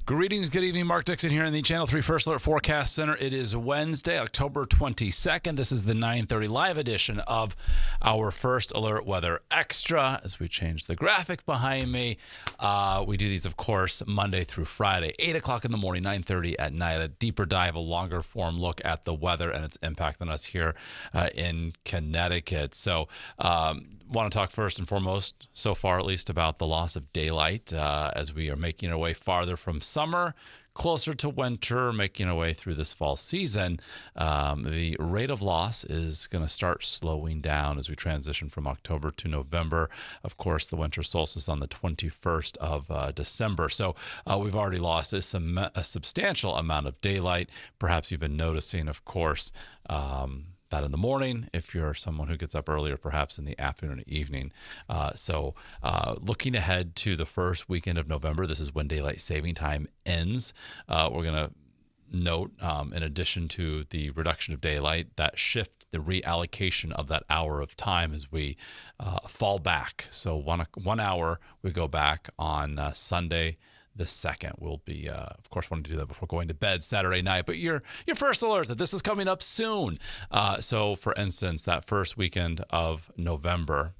Greetings, good evening. Mark Dixon here in the Channel 3 First Alert Forecast Center. It is Wednesday, October 22nd. This is the 9:30 live edition of our First Alert Weather Extra. As we change the graphic behind me, we do these, of course, Monday through Friday, 8 o'clock in the morning, 9:30 at night. A deeper dive, a longer form look at the weather and its impact on us here in Connecticut. So, want to talk first and foremost, so far at least, about the loss of daylight as we are making our way farther from summer, closer to winter, making our way through this fall season. The rate of loss is going to start slowing down as we transition from October to November. Of course, the winter solstice on the 21st of December. So we've already lost a substantial amount of daylight. Perhaps you've been noticing, of course, that in the morning, if you're someone who gets up earlier, perhaps in the afternoon or evening. So looking ahead to the first weekend of November, this is when daylight saving time ends. We're going to note, in addition to the reduction of daylight, that shift, the reallocation of that hour of time as we fall back. So one hour we go back on Sunday the 2nd. We'll be, of course, wanting to do that before going to bed Saturday night. But your first alert that this is coming up soon. So, for instance, that first weekend of November,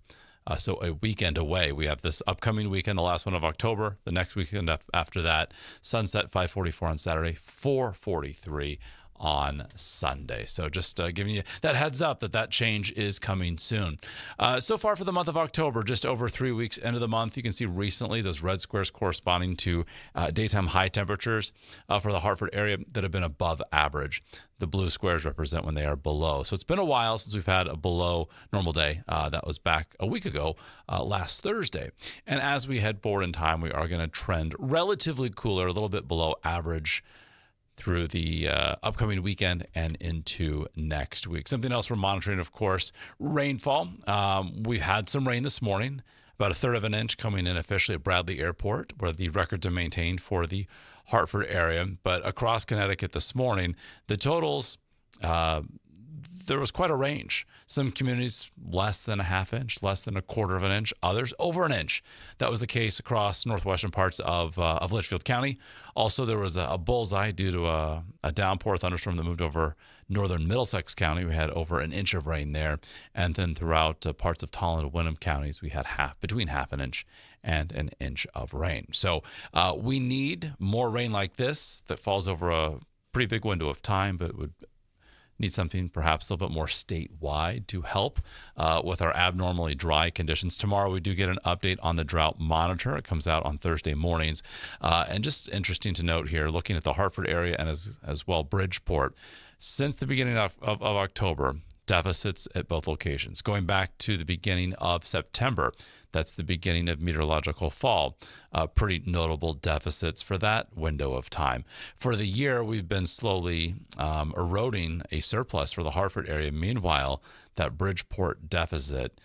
so a weekend away, we have this upcoming weekend, the last one of October. The next weekend after that, sunset 5:44 on Saturday, 4:43 on Sunday. So just giving you that heads up that change is coming soon. So far for the month of October, just over 3 weeks into the month, you can see recently those red squares corresponding to daytime high temperatures for the Hartford area that have been above average. The blue squares represent when they are below. So it's been a while since we've had a below normal day. That was back a week ago, last Thursday. And as we head forward in time, we are going to trend relatively cooler, a little bit below average through the upcoming weekend and into next week. Something else we're monitoring, of course, rainfall. We had some rain this morning, about a third of an inch coming in officially at Bradley Airport, where the records are maintained for the Hartford area. But across Connecticut this morning, the totals, there was quite a range. Some communities less than a half inch, less than a quarter of an inch, others over an inch. That was the case across northwestern parts of Litchfield County. Also, there was a bullseye due to a downpour thunderstorm that moved over northern Middlesex County. We had over an inch of rain there. And then throughout parts of Tolland and Wyndham counties, we had between half an inch and an inch of rain. So we need more rain like this that falls over a pretty big window of time, but would need something perhaps a little bit more statewide to help with our abnormally dry conditions. Tomorrow we do get an update on the drought monitor. It comes out on Thursday mornings. And just interesting to note here, looking at the Hartford area and as well Bridgeport, since the beginning of October, deficits at both locations. Going back to the beginning of September, that's the beginning of meteorological fall. Pretty notable deficits for that window of time. For the year, we've been slowly eroding a surplus for the Hartford area. Meanwhile, that Bridgeport deficit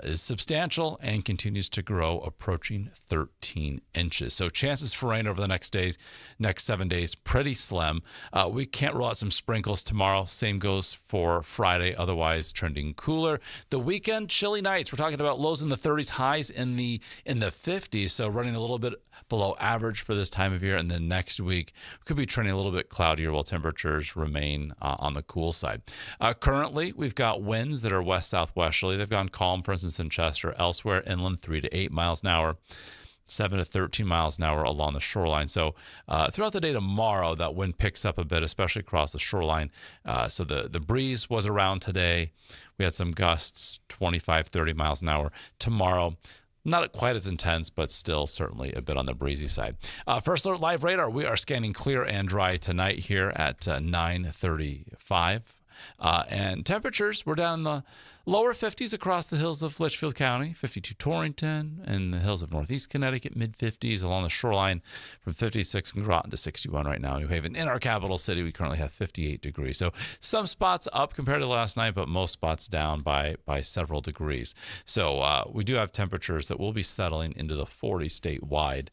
is substantial and continues to grow, approaching 13 inches. So chances for rain over the next 7 days, pretty slim. We can't rule out some sprinkles tomorrow. Same goes for Friday, otherwise trending cooler. The weekend, chilly nights. We're talking about lows in the 30s, highs in the 50s, so running a little bit below average for this time of year. And then next week, we could be trending a little bit cloudier while temperatures remain on the cool side. Currently, we've got winds that are west-southwesterly. They've gone calm, for instance, in Chester. Elsewhere, inland, 3 to 8 miles an hour. 7 to 13 miles an hour along the shoreline. So throughout the day tomorrow, that wind picks up a bit, especially across the shoreline. So the breeze was around today. We had some gusts, 25, 30 miles an hour. Tomorrow, not quite as intense, but still certainly a bit on the breezy side. First Alert Live Radar, we are scanning clear and dry tonight here at 9:35. And temperatures, we're down in the lower 50s across the hills of Litchfield County, 52 Torrington, and the hills of northeast Connecticut, mid-50s along the shoreline from 56 in Groton to 61 right now in New Haven. In our capital city, we currently have 58 degrees. So some spots up compared to last night, but most spots down by several degrees. So we do have temperatures that will be settling into the 40s statewide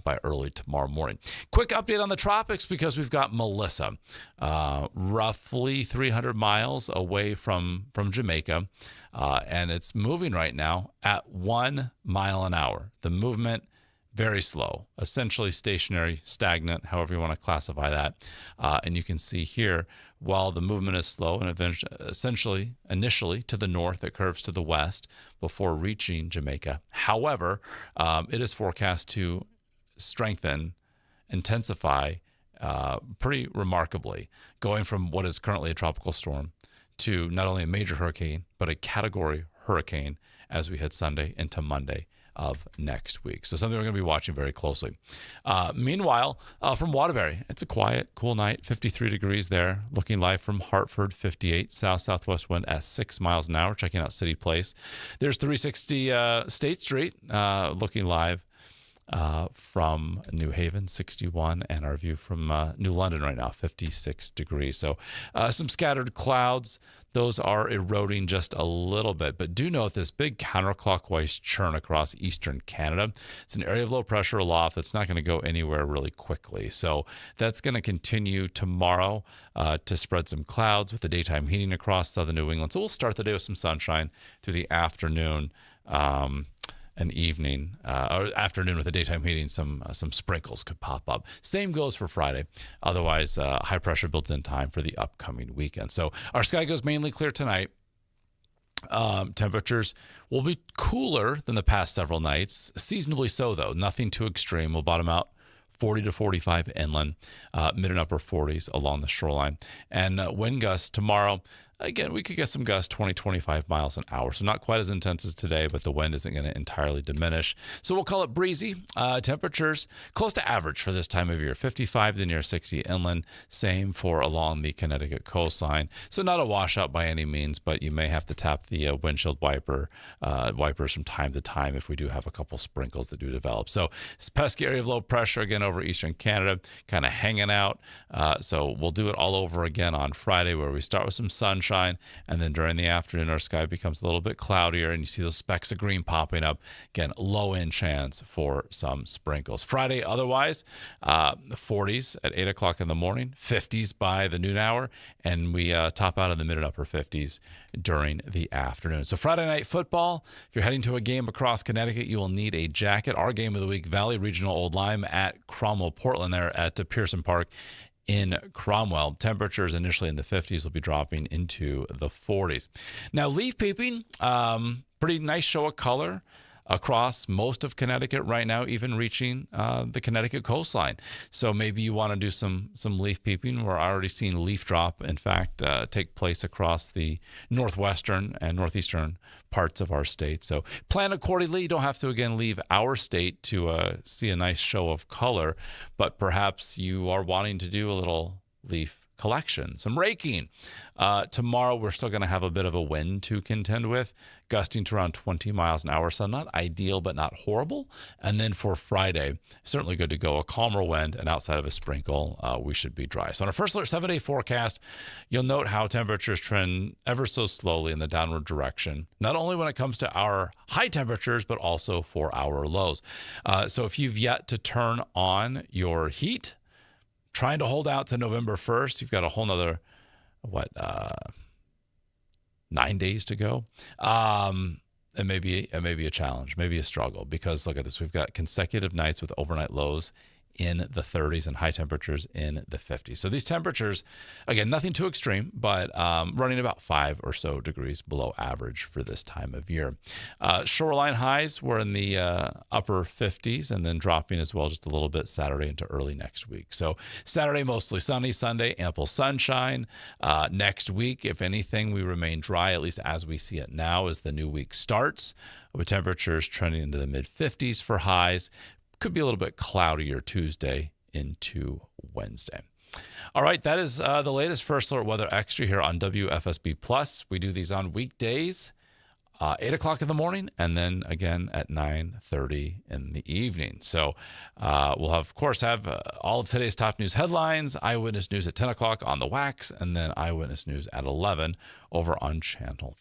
by early tomorrow morning. Quick update on the tropics because we've got Melissa, roughly 300 miles away from Jamaica. And it's moving right now at 1 mile an hour. The movement very slow, essentially stationary, stagnant, however you want to classify that. And you can see here, while the movement is slow and essentially initially to the north, it curves to the west before reaching Jamaica. However, it is forecast to strengthen, intensify pretty remarkably, going from what is currently a tropical storm to not only a major hurricane, but a category hurricane as we hit Sunday into Monday of next week. So something we're going to be watching very closely. Meanwhile, from Waterbury, it's a quiet, cool night, 53 degrees there. Looking live from Hartford, 58, south-southwest wind at 6 miles an hour, checking out City Place. There's 360 State Street, looking live from New Haven, 61, and our view from New London right now, 56 degrees. So some scattered clouds. Those are eroding just a little bit, but do note this big counterclockwise churn across eastern Canada. It's an area of low pressure aloft that's not going to go anywhere really quickly. So that's going to continue tomorrow to spread some clouds with the daytime heating across southern New England. So we'll start the day with some sunshine through the afternoon. And evening or afternoon with the daytime heating, some sprinkles could pop up. Same goes for Friday. Otherwise, high pressure builds in time for the upcoming weekend. So our sky goes mainly clear tonight. Temperatures will be cooler than the past several nights. Seasonably so, though. Nothing too extreme. We'll bottom out 40 to 45 inland, mid and upper 40s along the shoreline. And wind gusts tomorrow. Again, we could get some gusts 20, 25 miles an hour. So not quite as intense as today, but the wind isn't going to entirely diminish. So we'll call it breezy. Temperatures close to average for this time of year. 55 to near 60 inland. Same for along the Connecticut coastline. So not a washout by any means, but you may have to tap the windshield wipers from time to time if we do have a couple sprinkles that do develop. So this pesky area of low pressure again over eastern Canada, kind of hanging out. So we'll do it all over again on Friday, where we start with some sunshine. And then during the afternoon, our sky becomes a little bit cloudier and you see those specks of green popping up. Again, low end chance for some sprinkles. Friday, otherwise, the 40s at 8 o'clock in the morning, 50s by the noon hour, and we top out in the mid and upper 50s during the afternoon. So Friday night football, if you're heading to a game across Connecticut, you will need a jacket. Our game of the week, Valley Regional Old Lyme at Cromwell, Portland, there at Pearson Park in Cromwell. Temperatures initially in the 50s will be dropping into the 40s. Now, leaf peeping, pretty nice show of color across most of Connecticut right now, even reaching the Connecticut coastline. So maybe you want to do some leaf peeping. We're already seeing leaf drop, in fact, take place across the northwestern and northeastern parts of our state. So plan accordingly. You don't have to, again, leave our state to see a nice show of color, but perhaps you are wanting to do a little leaf collection, some raking. Tomorrow, we're still going to have a bit of a wind to contend with, gusting to around 20 miles an hour. So not ideal, but not horrible. And then for Friday, certainly good to go. A calmer wind, and outside of a sprinkle, we should be dry. So on our first alert 7-day forecast, you'll note how temperatures trend ever so slowly in the downward direction, not only when it comes to our high temperatures, but also for our lows. So if you've yet to turn on your heat, trying to hold out to November 1st. You've got a whole nother, 9 days to go. It may be a challenge, maybe a struggle, because look at this. We've got consecutive nights with overnight lows in the 30s and high temperatures in the 50s. So these temperatures, again, nothing too extreme, but running about 5 or so degrees below average for this time of year. Shoreline highs were in the upper 50s and then dropping as well just a little bit Saturday into early next week. So Saturday, mostly sunny. Sunday, ample sunshine. Next week, if anything, we remain dry, at least as we see it now as the new week starts, with temperatures trending into the mid-50s for highs. Could be a little bit cloudier Tuesday into Wednesday. All right, that is the latest First Alert Weather Extra here on WFSB Plus. We do these on weekdays, 8 o'clock in the morning, and then again at 9:30 in the evening. So we'll of course have all of today's top news headlines, Eyewitness News at 10 o'clock on the Wax, and then Eyewitness News at 11 over on Channel